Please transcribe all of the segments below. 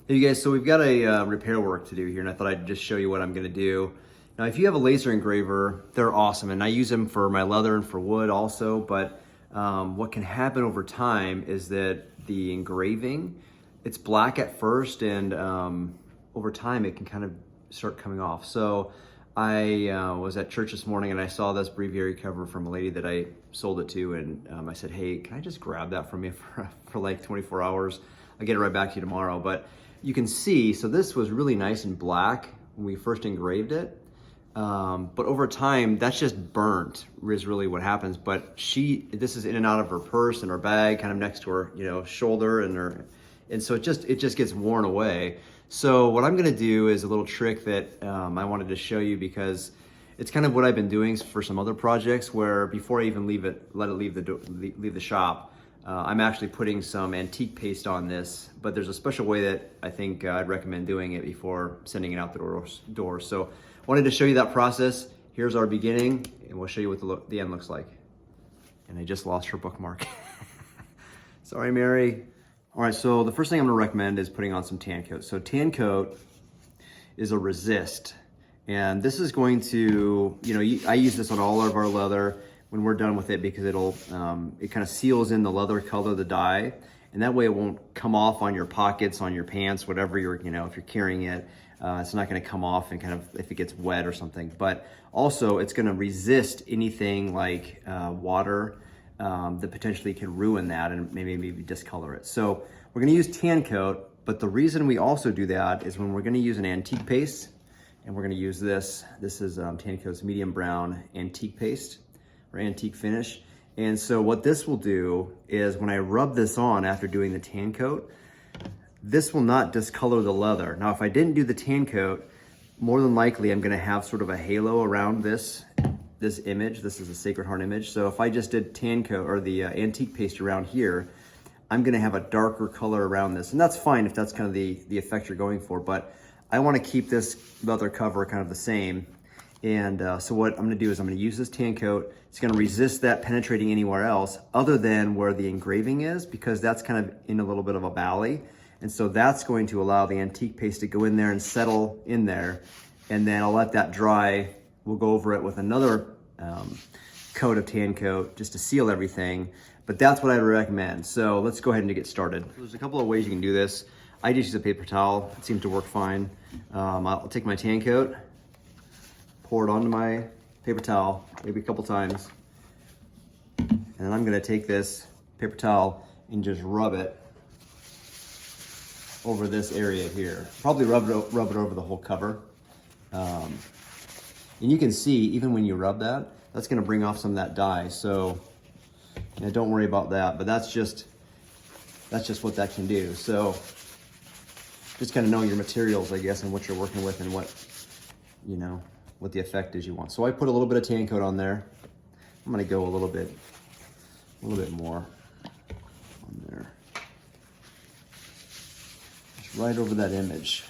Hey you guys, so we've got a repair work to do here, and I thought I'd just show you what I'm gonna do. Now, if you have a laser engraver, they're awesome, and I use them for my leather and for wood also, but what can happen over time is that the engraving, it's black at first, and over time it can kind of start coming off. So I was at church this morning and I saw this breviary cover from a lady that I sold it to, and I said, hey, can I just grab that from you for like 24 hours? I'll get it right back to you tomorrow. But you can see, so this was really nice and black when we first engraved it. But over time, that's just burnt is really what happens. But this is in and out of her purse and her bag, kind of next to her, shoulder and so it just gets worn away. So what I'm gonna do is a little trick that I wanted to show you, because it's kind of what I've been doing for some other projects, where before I even let it leave the shop, I'm actually putting some antique paste on this, but there's a special way that I think I'd recommend doing it before sending it out the door. So I wanted to show you that process. Here's our beginning, and we'll show you what the end looks like. And I just lost her bookmark. Sorry, Mary. All right, so the first thing I'm gonna recommend is putting on some Tan-Kote. So Tan-Kote is a resist, and this is going to, I use this on all of our leather when we're done with it, because it kind of seals in the leather color, the dye, and that way it won't come off on your pockets, on your pants, whatever if you're carrying it. It's not gonna come off and kind of, if it gets wet or something. But also it's gonna resist anything like water that potentially can ruin that and maybe discolor it. So we're gonna use Tan-Kote, but the reason we also do that is when we're gonna use an antique paste, and we're gonna use this. This is Tan-Kote's medium brown antique paste, or antique finish. And so what this will do is when I rub this on after doing the Tan-Kote, this will not discolor the leather. Now, if I didn't do the Tan-Kote, more than likely I'm gonna have sort of a halo around this image. This is a Sacred Heart image. So if I just did Tan-Kote or the antique paste around here, I'm gonna have a darker color around this. And that's fine if that's kind of the effect you're going for, but I wanna keep this leather cover kind of the same. And so what I'm gonna do is I'm gonna use this Tan-Kote. It's gonna resist that penetrating anywhere else other than where the engraving is, because that's kind of in a little bit of a valley. And so that's going to allow the antique paste to go in there and settle in there. And then I'll let that dry. We'll go over it with another coat of Tan-Kote just to seal everything. But that's what I would recommend. So let's go ahead and get started. There's a couple of ways you can do this. I just use a paper towel. It seems to work fine. I'll take my Tan-Kote, pour it onto my paper towel, maybe a couple times. And then I'm gonna take this paper towel and just rub it over this area here. Probably rub it over the whole cover. And you can see, even when you rub that, that's gonna bring off some of that dye. So don't worry about that, but that's just what that can do. So just kind of knowing your materials, I guess, and what you're working with and what the effect is you want. So I put a little bit of Tan-Kote on there. I'm gonna go a little bit more on there. Just right over that image.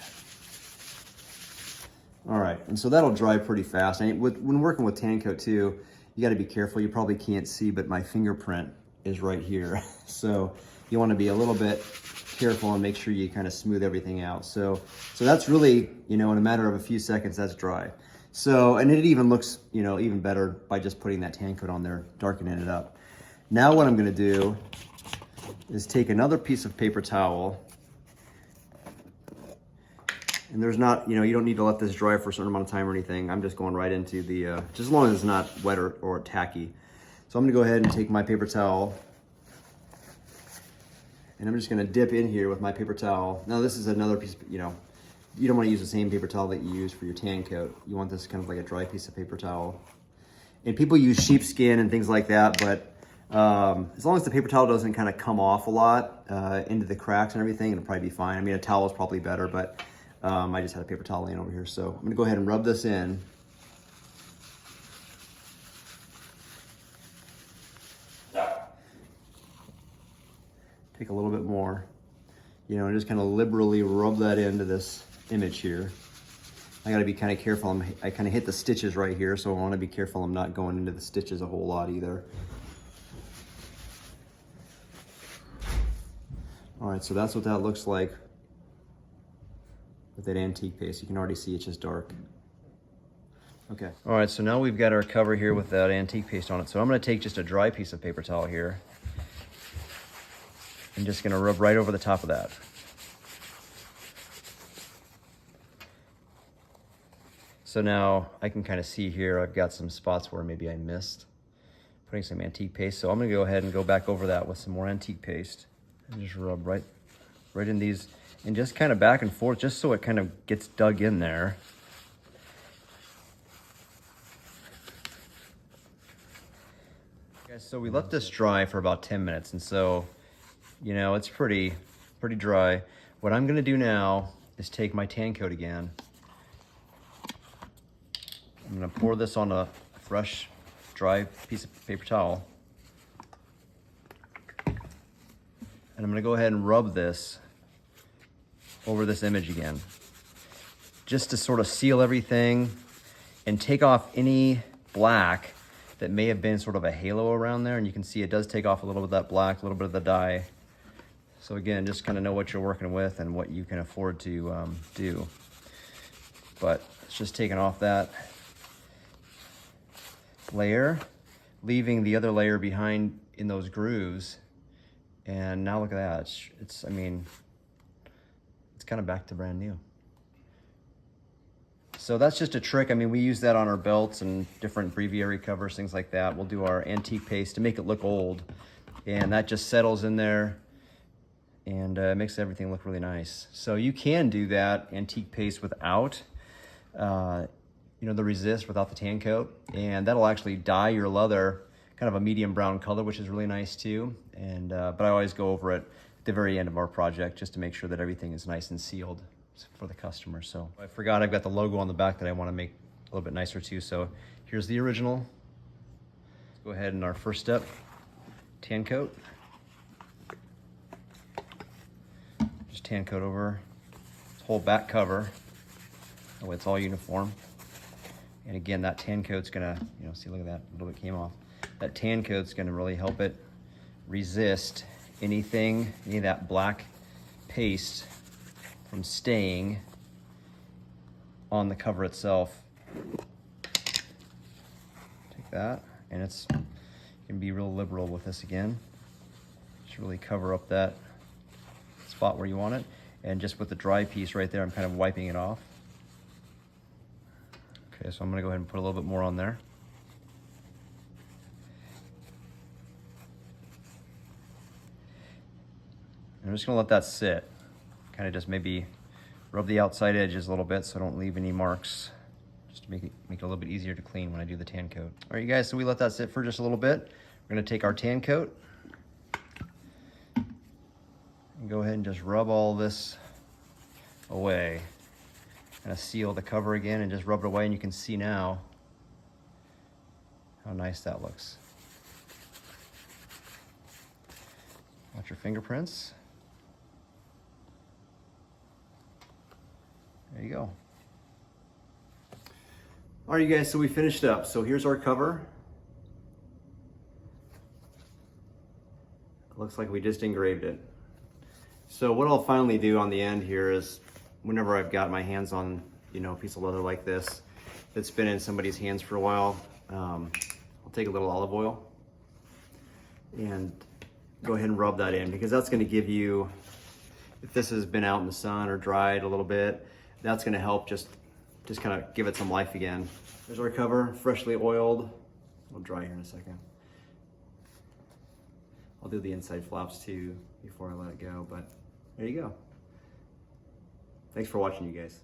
All right, and so that'll dry pretty fast. And when working with Tan-Kote too, you gotta be careful. You probably can't see, but my fingerprint is right here. So you wanna be a little bit careful and make sure you kind of smooth everything out. So that's really, in a matter of a few seconds, that's dry. So, and it even looks, even better by just putting that Tan-Kote on there, darkening it up. Now what I'm gonna do is take another piece of paper towel, and there's not, you don't need to let this dry for a certain amount of time or anything. I'm just going right into the, just as long as it's not wet or tacky. So I'm gonna go ahead and take my paper towel, and I'm just gonna dip in here with my paper towel. Now this is another piece, you don't wanna use the same paper towel that you use for your Tan-Kote. You want this kind of like a dry piece of paper towel. And people use sheepskin and things like that, but as long as the paper towel doesn't kind of come off a lot into the cracks and everything, it'll probably be fine. I mean, a towel is probably better, but I just had a paper towel laying over here. So I'm gonna go ahead and rub this in. Take a little bit more, and just kind of liberally rub that into this image here. I gotta be kind of careful. I kind of hit the stitches right here, so I wanna be careful I'm not going into the stitches a whole lot either. All right, so that's what that looks like with that antique paste. You can already see it's just dark. Okay. All right, so now we've got our cover here with that antique paste on it. So I'm gonna take just a dry piece of paper towel here. I'm just gonna rub right over the top of that. So now I can kind of see here, I've got some spots where maybe I missed putting some antique paste. So I'm gonna go ahead and go back over that with some more antique paste and just rub right in these and just kind of back and forth, just so it kind of gets dug in there. Okay, so we let this dry for about 10 minutes. And so, you know, it's pretty dry. What I'm gonna do now is take my Tan-Kote again. I'm gonna pour this on a fresh, dry piece of paper towel. And I'm gonna go ahead and rub this over this image again, just to sort of seal everything and take off any black that may have been sort of a halo around there. And you can see it does take off a little bit of that black, a little bit of the dye. So again, just kind of know what you're working with and what you can afford to do. But it's just taking off that layer, leaving the other layer behind in those grooves. And now look at that. I mean, it's kind of back to brand new. So that's just a trick. I mean, we use that on our belts and different breviary covers, things like that. We'll do our antique paste to make it look old, and that just settles in there and makes everything look really nice. So you can do that antique paste without you know, the resist, without the Tan-Kote, and that'll actually dye your leather kind of a medium brown color, which is really nice too. And but I always go over it at the very end of our project just to make sure that everything is nice and sealed for the customer. So I forgot I've got the logo on the back that I want to make a little bit nicer too. So here's the original. Let's go ahead and our first step, Tan-Kote. Just Tan-Kote over this whole back cover. That way it's all uniform. And again, that Tan-Kote's gonna, you know, see, look at that, a little bit came off. That Tan-Kote's gonna really help it resist any of that black paste from staying on the cover itself. Take that, and you can be real liberal with this again. Just really cover up that spot where you want it. And just with the dry piece right there, I'm kind of wiping it off. Okay, so I'm gonna go ahead and put a little bit more on there. And I'm just gonna let that sit. Kind of just maybe rub the outside edges a little bit so I don't leave any marks, just to make it a little bit easier to clean when I do the Tan-Kote. All right, you guys, so we let that sit for just a little bit. We're gonna take our Tan-Kote and go ahead and just rub all this away. Kind of seal the cover again and just rub it away, and you can see now how nice that looks. Watch your fingerprints. There you go. All right, you guys, so we finished up. So here's our cover. It looks like we just engraved it. So what I'll finally do on the end here is, whenever I've got my hands on, you know, a piece of leather like this that's been in somebody's hands for a while, I'll take a little olive oil and go ahead and rub that in, because that's going to give you, if this has been out in the sun or dried a little bit, that's going to help just kind of give it some life again. There's our cover, freshly oiled. It'll dry here in a second. I'll do the inside flaps too before I let it go, but there you go. Thanks for watching, you guys.